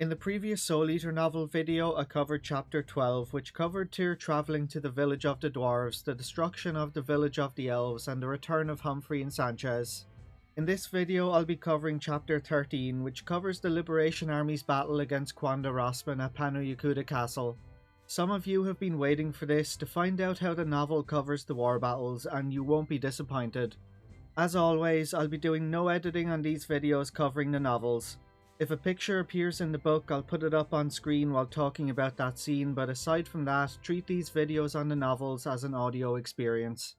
In the previous Soul Eater novel video, I covered chapter 12, which covered Tir travelling to the village of the dwarves, the destruction of the village of the elves, and the return of Humphrey and Sanchez. In this video, I'll be covering chapter 13, which covers the Liberation Army's battle against Kwanda Rosman at Pannu Yakuta Castle. Some of you have been waiting for this to find out how the novel covers the war battles, and you won't be disappointed. As always, I'll be doing no editing on these videos covering the novels. If a picture appears in the book, I'll put it up on screen while talking about that scene, but aside from that, treat these videos on the novels as an audio experience.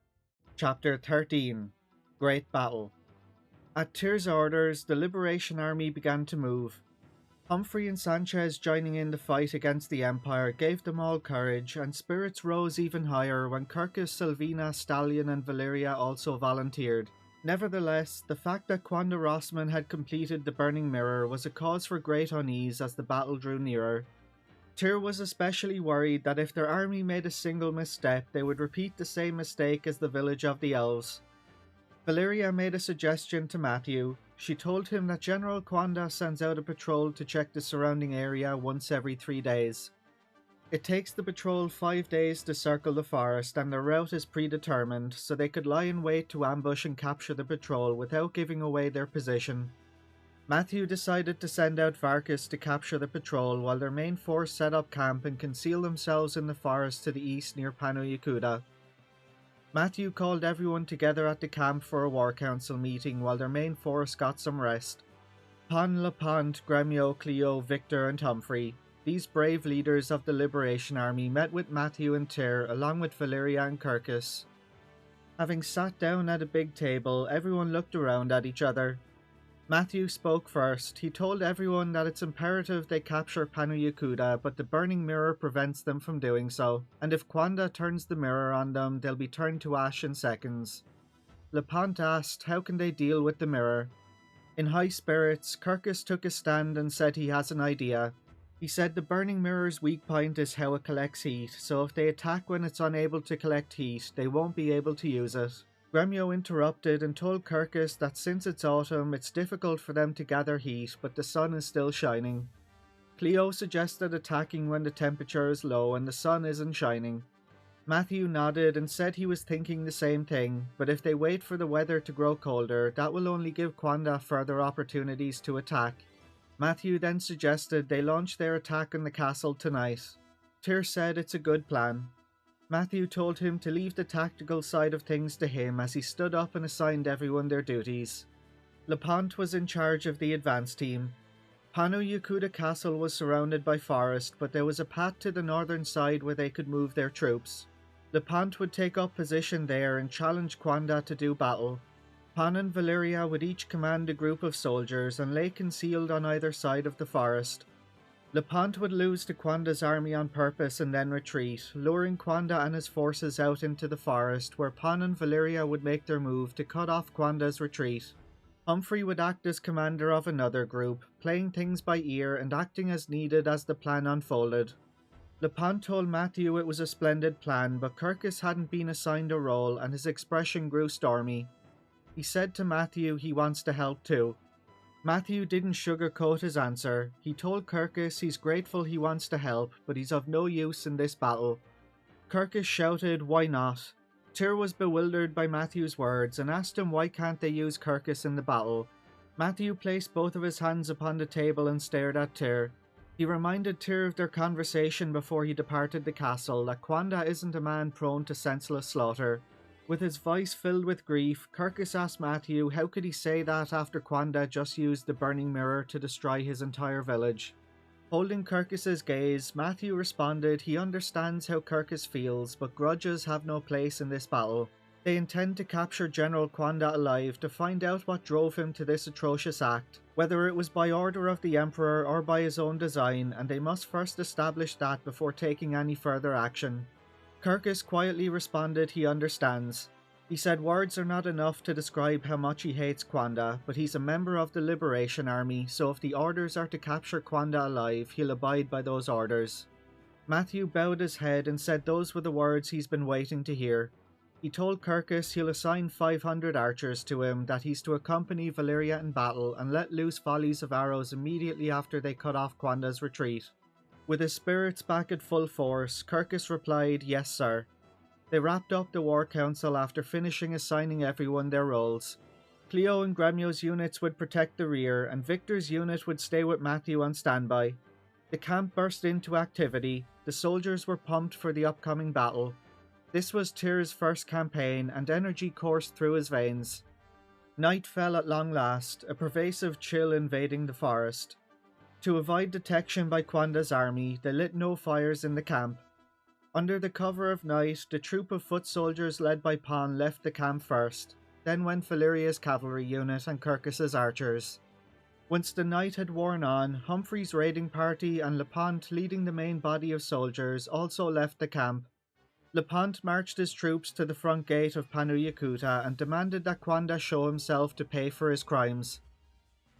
Chapter 13 Great Battle. At Tir's orders, the Liberation Army began to move. Humphrey and Sanchez joining in the fight against the Empire gave them all courage, and spirits rose even higher when Kirkus, Sylvina, Stallion and Valeria also volunteered. Nevertheless, the fact that Kwanda Rosman had completed the Burning Mirror was a cause for great unease as the battle drew nearer. Tir was especially worried that if their army made a single misstep, they would repeat the same mistake as the village of the elves. Valeria made a suggestion to Matthew. She told him that General Kwanda sends out a patrol to check the surrounding area once every 3 days. It takes the patrol 5 days to circle the forest, and their route is predetermined, so they could lie in wait to ambush and capture the patrol without giving away their position. Matthew decided to send out Varkas to capture the patrol while their main force set up camp and conceal themselves in the forest to the east near Pannu Yakuta. Matthew called everyone together at the camp for a war council meeting while their main force got some rest. Pan, Lepant, Gremio, Cleo, Victor and Humphrey. These brave leaders of the Liberation Army met with Matthew and Tir along with Valeria and Kirkus. Having sat down at a big table, everyone looked around at each other. Matthew spoke first. He told everyone that it's imperative they capture Pannu Yakuta, but the Burning Mirror prevents them from doing so, and if Kwanda turns the mirror on them, they'll be turned to ash in seconds. Lepant asked how can they deal with the mirror. In high spirits, Kirkus took a stand and said he has an idea. He said the Burning Mirror's weak point is how it collects heat, so if they attack when it's unable to collect heat, they won't be able to use it. Gremio interrupted and told Kirkus that since it's autumn, it's difficult for them to gather heat, but the sun is still shining. Cleo suggested attacking when the temperature is low and the sun isn't shining. Matthew nodded and said he was thinking the same thing, but if they wait for the weather to grow colder, that will only give Kwanda further opportunities to attack. Matthew then suggested they launch their attack on the castle tonight. Tir said it's a good plan. Matthew told him to leave the tactical side of things to him as he stood up and assigned everyone their duties. Lepant was in charge of the advance team. Pannu Yakuta Castle was surrounded by forest, but there was a path to the northern side where they could move their troops. Lepant would take up position there and challenge Kwanda to do battle. Pan and Valeria would each command a group of soldiers and lay concealed on either side of the forest. Lepant would lose to Kwanda's army on purpose and then retreat, luring Kwanda and his forces out into the forest where Pan and Valeria would make their move to cut off Kwanda's retreat. Humphrey would act as commander of another group, playing things by ear and acting as needed as the plan unfolded. Lepant told Matthew it was a splendid plan, but Kirkus hadn't been assigned a role and his expression grew stormy. He said to Matthew he wants to help too. Matthew didn't sugarcoat his answer. He told Kirkus he's grateful he wants to help, but he's of no use in this battle. Kirkus shouted, "Why not?" Tir was bewildered by Matthew's words and asked him why can't they use Kirkus in the battle. Matthew placed both of his hands upon the table and stared at Tir. He reminded Tir of their conversation before he departed the castle that Kwanda isn't a man prone to senseless slaughter. With his voice filled with grief, Kirkus asked Matthew how could he say that after Kwanda just used the Burning Mirror to destroy his entire village. Holding Kirkus's gaze, Matthew responded he understands how Kirkus feels, but grudges have no place in this battle. They intend to capture General Kwanda alive to find out what drove him to this atrocious act, whether it was by order of the Emperor or by his own design, and they must first establish that before taking any further action. Kirkus quietly responded he understands. He said words are not enough to describe how much he hates Kwanda, but he's a member of the Liberation Army, so if the orders are to capture Kwanda alive, he'll abide by those orders. Matthew bowed his head and said those were the words he's been waiting to hear. He told Kirkus he'll assign 500 archers to him, that he's to accompany Valeria in battle and let loose volleys of arrows immediately after they cut off Kwanda's retreat. With his spirits back at full force, Kirkus replied, "Yes, sir." They wrapped up the war council after finishing assigning everyone their roles. Cleo and Gremio's units would protect the rear, and Victor's unit would stay with Matthew on standby. The camp burst into activity. The soldiers were pumped for the upcoming battle. This was Tir's first campaign, and energy coursed through his veins. Night fell at long last, a pervasive chill invading the forest. To avoid detection by Kwanda's army, they lit no fires in the camp. Under the cover of night, the troop of foot soldiers led by Pan left the camp first. Then went Valeria's cavalry unit and Kirkus's archers. Once the night had worn on, Humphrey's raiding party and Lepant leading the main body of soldiers also left the camp. Lepant marched his troops to the front gate of Pannu Yakuta and demanded that Kwanda show himself to pay for his crimes.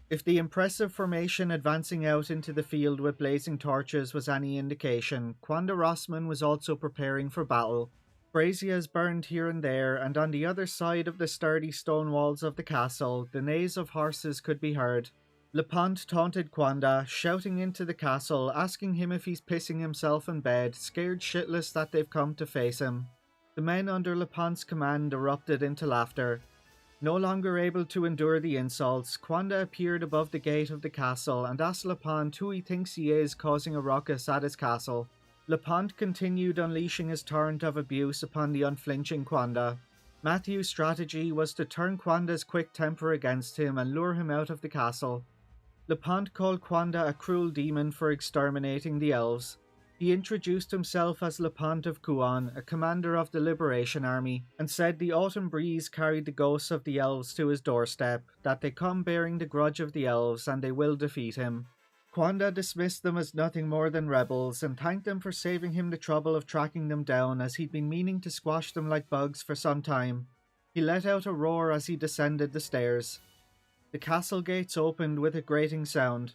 If the impressive formation advancing out into the field with blazing torches was any indication, Kwanda Rosman was also preparing for battle. Braziers burned here and there, and on the other side of the sturdy stone walls of the castle, the neighs of horses could be heard. Lepant taunted Kwanda, shouting into the castle, asking him if he's pissing himself in bed, scared shitless that they've come to face him. The men under Lepant's command erupted into laughter. No longer able to endure the insults, Kwanda appeared above the gate of the castle and asked Lepant who he thinks he is causing a ruckus at his castle. Lepant continued unleashing his torrent of abuse upon the unflinching Kwanda. Matthew's strategy was to turn Kwanda's quick temper against him and lure him out of the castle. Lepant called Kwanda a cruel demon for exterminating the elves. He introduced himself as Lepant of Kuan, a commander of the Liberation Army, and said the autumn breeze carried the ghosts of the elves to his doorstep, that they come bearing the grudge of the elves and they will defeat him. Kwanda dismissed them as nothing more than rebels and thanked them for saving him the trouble of tracking them down, as he'd been meaning to squash them like bugs for some time. He let out a roar as he descended the stairs. The castle gates opened with a grating sound.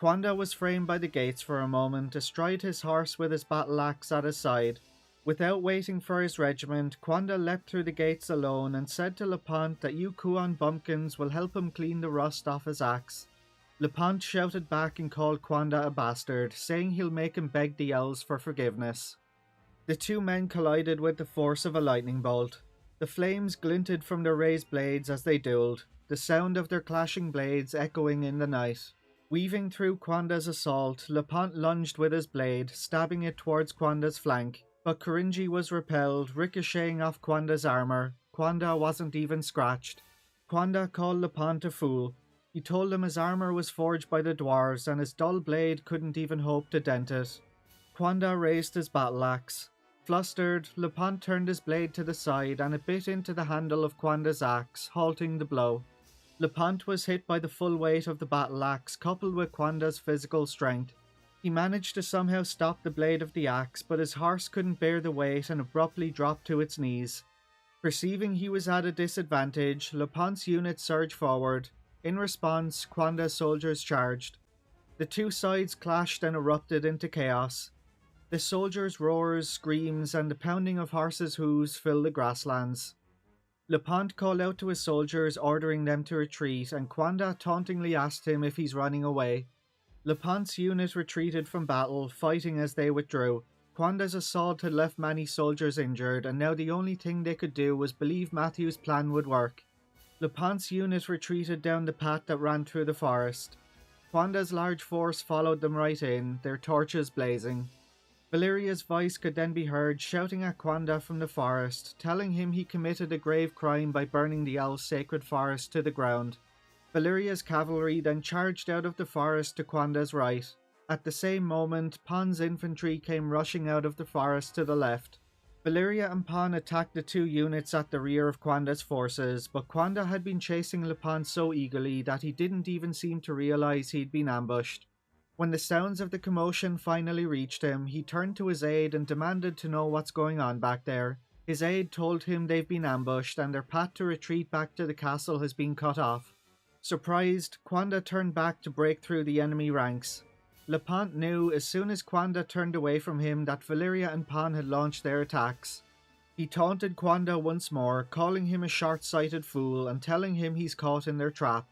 Kwanda was framed by the gates for a moment, astride his horse with his battle axe at his side. Without waiting for his regiment, Kwanda leapt through the gates alone and said to Lepant that you Kuan bumpkins will help him clean the rust off his axe. Lepant shouted back and called Kwanda a bastard, saying he'll make him beg the elves for forgiveness. The two men collided with the force of a lightning bolt. The flames glinted from their raised blades as they duelled, the sound of their clashing blades echoing in the night. Weaving through Kwanda's assault, Lepant lunged with his blade, stabbing it towards Kwanda's flank, but Korinji was repelled, ricocheting off Kwanda's armour. Kwanda wasn't even scratched. Kwanda called Lepant a fool. He told him his armour was forged by the dwarves and his dull blade couldn't even hope to dent it. Kwanda raised his battle axe. Flustered, Lepant turned his blade to the side and it bit into the handle of Kwanda's axe, halting the blow. Lepant was hit by the full weight of the battle axe, coupled with Kwanda's physical strength. He managed to somehow stop the blade of the axe, but his horse couldn't bear the weight and abruptly dropped to its knees. Perceiving he was at a disadvantage, Lepant's unit surged forward. In response, Kwanda's soldiers charged. The two sides clashed and erupted into chaos. The soldiers' roars, screams, and the pounding of horses' hooves filled the grasslands. Lepant called out to his soldiers, ordering them to retreat, and Kwanda tauntingly asked him if he's running away. Lepant's unit retreated from battle, fighting as they withdrew. Kwanda's assault had left many soldiers injured, and now the only thing they could do was believe Matthew's plan would work. Lepant's unit retreated down the path that ran through the forest. Kwanda's large force followed them right in, their torches blazing. Valeria's voice could then be heard shouting at Kwanda from the forest, telling him he committed a grave crime by burning the elves' sacred forest to the ground. Valeria's cavalry then charged out of the forest to Kwanda's right. At the same moment, Pan's infantry came rushing out of the forest to the left. Valeria and Pan attacked the two units at the rear of Kwanda's forces, but Kwanda had been chasing Lepant so eagerly that he didn't even seem to realize he'd been ambushed. When the sounds of the commotion finally reached him, he turned to his aide and demanded to know what's going on back there. His aide told him they've been ambushed and their path to retreat back to the castle has been cut off. Surprised, Kwanda turned back to break through the enemy ranks. Lepant knew as soon as Kwanda turned away from him that Valeria and Pan had launched their attacks. He taunted Kwanda once more, calling him a short-sighted fool and telling him he's caught in their trap.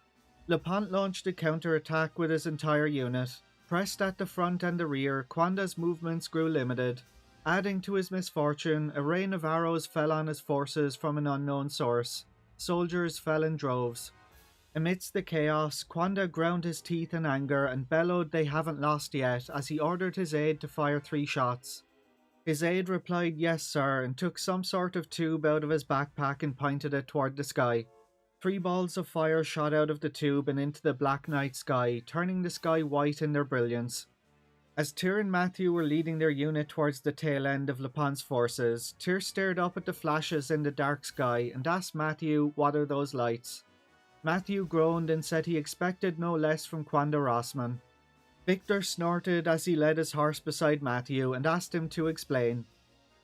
LePant launched a counter-attack with his entire unit. Pressed at the front and the rear, Kwanda's movements grew limited. Adding to his misfortune, a rain of arrows fell on his forces from an unknown source. Soldiers fell in droves. Amidst the chaos, Kwanda ground his teeth in anger and bellowed they haven't lost yet as he ordered his aide to fire 3 shots. His aide replied yes sir and took some sort of tube out of his backpack and pointed it toward the sky. 3 balls of fire shot out of the tube and into the black night sky, turning the sky white in their brilliance. As Tir and Matthew were leading their unit towards the tail end of LePant's forces, Tir stared up at the flashes in the dark sky and asked Matthew, "What are those lights?" Matthew groaned and said he expected no less from Kwanda Rosman. Victor snorted as he led his horse beside Matthew and asked him to explain.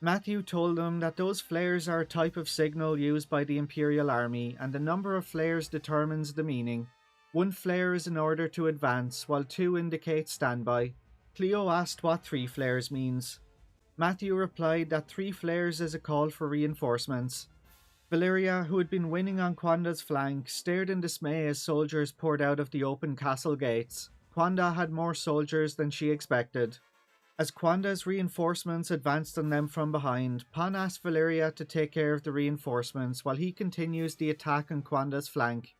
Matthew told him that those flares are a type of signal used by the Imperial Army, and the number of flares determines the meaning. 1 flare is an order to advance, while 2 indicates standby. Cleo asked what 3 flares means. Matthew replied that 3 flares is a call for reinforcements. Valeria, who had been winning on Kwanda's flank, stared in dismay as soldiers poured out of the open castle gates. Kwanda had more soldiers than she expected. As Kwanda's reinforcements advanced on them from behind, Pan asked Valeria to take care of the reinforcements while he continues the attack on Kwanda's flank.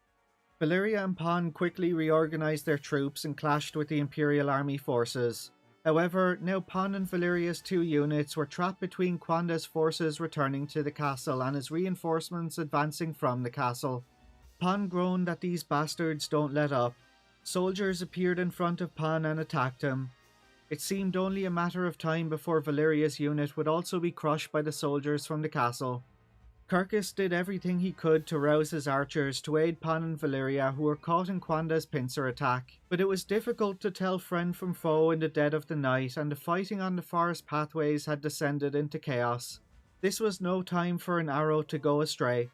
Valeria and Pan quickly reorganized their troops and clashed with the Imperial Army forces. However, now Pan and Valeria's 2 units were trapped between Kwanda's forces returning to the castle and his reinforcements advancing from the castle. Pan groaned that these bastards don't let up. Soldiers appeared in front of Pan and attacked him. It seemed only a matter of time before Valeria's unit would also be crushed by the soldiers from the castle. Kirkus did everything he could to rouse his archers to aid Pan and Valeria, who were caught in Kwanda's pincer attack, but it was difficult to tell friend from foe in the dead of the night, and the fighting on the forest pathways had descended into chaos. This was no time for an arrow to go astray.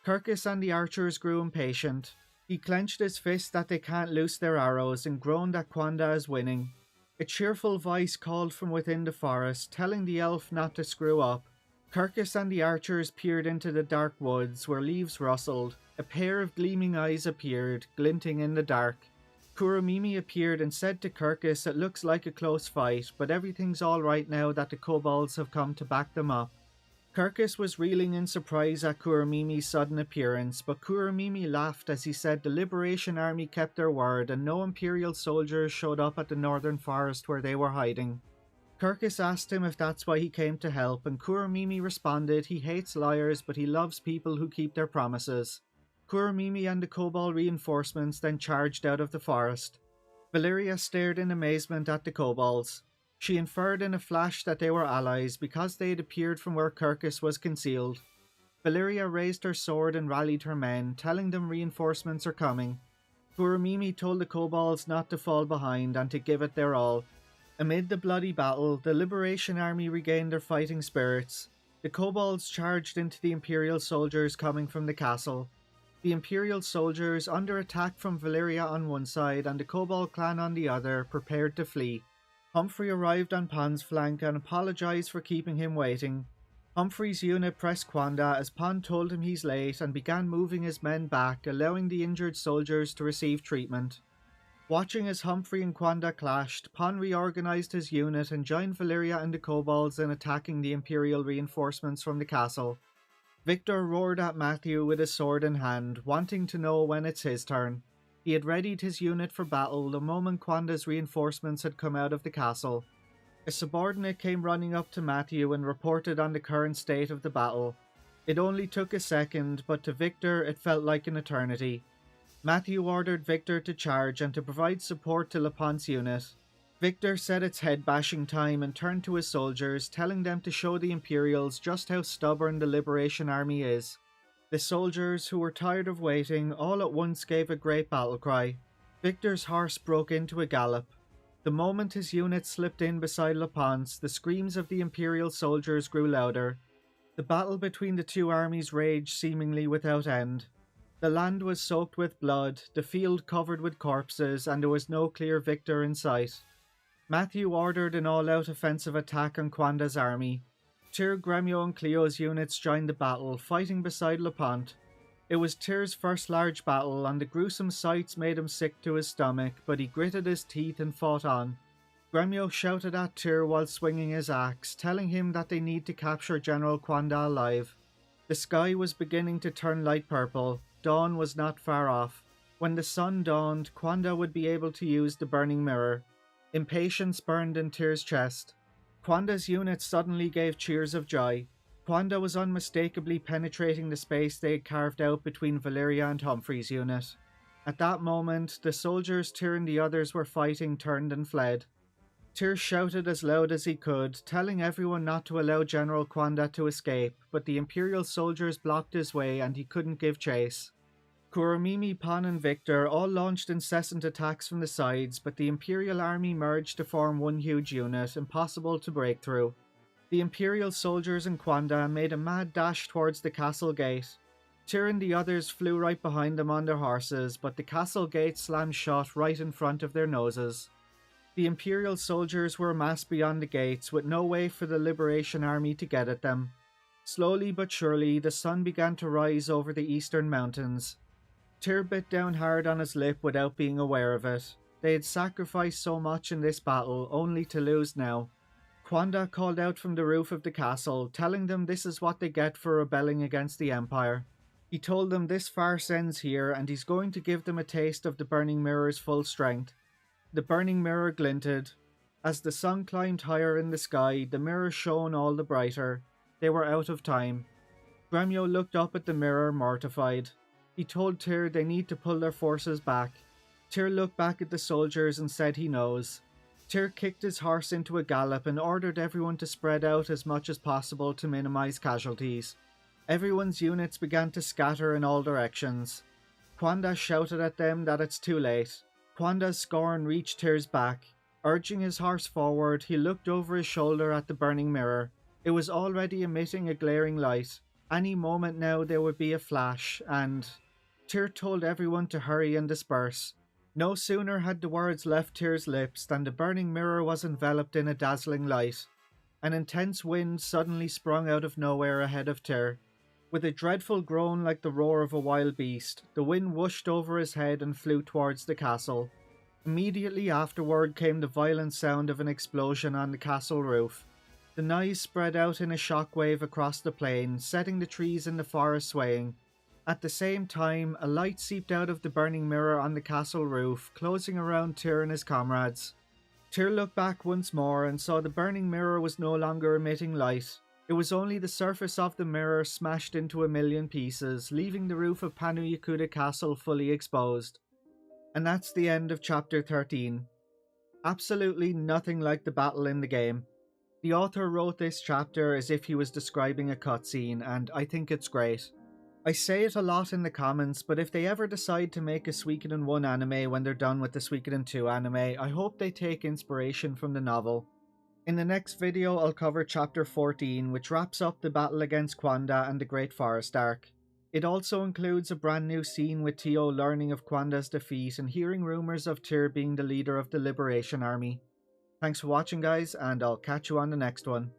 Kirkus and the archers grew impatient. He clenched his fist that they can't loose their arrows and groaned that Kwanda is winning. A cheerful voice called from within the forest, telling the elf not to screw up. Kirkus and the archers peered into the dark woods where leaves rustled. A pair of gleaming eyes appeared, glinting in the dark. Kuramimi appeared and said to Kirkus, "It looks like a close fight, but everything's alright now that the kobolds have come to back them up." Kirkus was reeling in surprise at Kuramimi's sudden appearance, but Kuramimi laughed as he said the Liberation Army kept their word and no Imperial soldiers showed up at the northern forest where they were hiding. Kirkus asked him if that's why he came to help, and Kuramimi responded he hates liars but he loves people who keep their promises. Kuramimi and the kobold reinforcements then charged out of the forest. Valeria stared in amazement at the kobolds. She inferred in a flash that they were allies because they had appeared from where Kirkus was concealed. Valeria raised her sword and rallied her men, telling them reinforcements are coming. Kuramimi told the kobolds not to fall behind and to give it their all. Amid the bloody battle, the Liberation Army regained their fighting spirits. The kobolds charged into the Imperial soldiers coming from the castle. The Imperial soldiers, under attack from Valeria on one side and the kobold clan on the other, prepared to flee. Humphrey arrived on Pan's flank and apologized for keeping him waiting. Humphrey's unit pressed Kwanda as Pan told him he's late and began moving his men back, allowing the injured soldiers to receive treatment. Watching as Humphrey and Kwanda clashed, Pan reorganized his unit and joined Valeria and the kobolds in attacking the Imperial reinforcements from the castle. Victor roared at Matthew with his sword in hand, wanting to know when it's his turn. He had readied his unit for battle the moment Kwanda's reinforcements had come out of the castle. A subordinate came running up to Matthew and reported on the current state of the battle. It only took a second, but to Victor it felt like an eternity. Matthew ordered Victor to charge and to provide support to LePant's unit. Victor said it's head-bashing time and turned to his soldiers, telling them to show the Imperials just how stubborn the Liberation Army is. The soldiers, who were tired of waiting, all at once gave a great battle cry. Victor's horse broke into a gallop. The moment his unit slipped in beside LePant's, the screams of the Imperial soldiers grew louder. The battle between the two armies raged seemingly without end. The land was soaked with blood, the field covered with corpses, and there was no clear victor in sight. Matthew ordered an all-out offensive attack on Kwanda's army. Tir, Gremio and Cleo's units joined the battle, fighting beside LePont. It was Tir's first large battle, and the gruesome sights made him sick to his stomach, but he gritted his teeth and fought on. Gremio shouted at Tir while swinging his axe, telling him that they need to capture General Kwanda alive. The sky was beginning to turn light purple. Dawn was not far off. When the sun dawned, Kwanda would be able to use the burning mirror. Impatience burned in Tir's chest. Kwanda's units suddenly gave cheers of joy. Kwanda was unmistakably penetrating the space they had carved out between Valeria and Humphrey's unit. At that moment, the soldiers Tir and the others were fighting turned and fled. Tir shouted as loud as he could, telling everyone not to allow General Kwanda to escape, but the Imperial soldiers blocked his way and he couldn't give chase. Kuromimi, Pan and Victor all launched incessant attacks from the sides, but the Imperial army merged to form one huge unit, impossible to break through. The Imperial soldiers and Kwanda made a mad dash towards the castle gate. Tir and the others flew right behind them on their horses, but the castle gate slammed shut right in front of their noses. The Imperial soldiers were massed beyond the gates, with no way for the Liberation Army to get at them. Slowly but surely, the sun began to rise over the eastern mountains. Tir bit down hard on his lip without being aware of it. They had sacrificed so much in this battle, only to lose now. Kwanda called out from the roof of the castle, telling them this is what they get for rebelling against the Empire. He told them this farce ends here, and he's going to give them a taste of the Burning Mirror's full strength. The Burning Mirror glinted. As the sun climbed higher in the sky, the mirror shone all the brighter. They were out of time. Gremio looked up at the mirror, mortified. He told Tir they need to pull their forces back. Tir looked back at the soldiers and said he knows. Tir kicked his horse into a gallop and ordered everyone to spread out as much as possible to minimize casualties. Everyone's units began to scatter in all directions. Kwanda shouted at them that it's too late. Kwanda's scorn reached Tir's back. Urging his horse forward, he looked over his shoulder at the burning mirror. It was already emitting a glaring light. Any moment now there would be a flash, and Tir told everyone to hurry and disperse. No sooner had the words left Tir's lips than the burning mirror was enveloped in a dazzling light. An intense wind suddenly sprung out of nowhere ahead of Tir. With a dreadful groan like the roar of a wild beast, the wind whooshed over his head and flew towards the castle. Immediately afterward came the violent sound of an explosion on the castle roof. The noise spread out in a shockwave across the plain, setting the trees in the forest swaying. At the same time, a light seeped out of the burning mirror on the castle roof, closing around Tir and his comrades. Tir looked back once more and saw the burning mirror was no longer emitting light. It was only the surface of the mirror smashed into a million pieces, leaving the roof of Pannu Yakuta Castle fully exposed. And that's the end of Chapter 13. Absolutely nothing like the battle in the game. The author wrote this chapter as if he was describing a cutscene, and I think it's great. I say it a lot in the comments, but if they ever decide to make a Suikoden 1 anime when they're done with the Suikoden 2 anime, I hope they take inspiration from the novel. In the next video, I'll cover Chapter 14, which wraps up the battle against Kwanda and the Great Forest arc. It also includes a brand new scene with Tio learning of Kwanda's defeat and hearing rumours of Tir being the leader of the Liberation Army. Thanks for watching guys, and I'll catch you on the next one.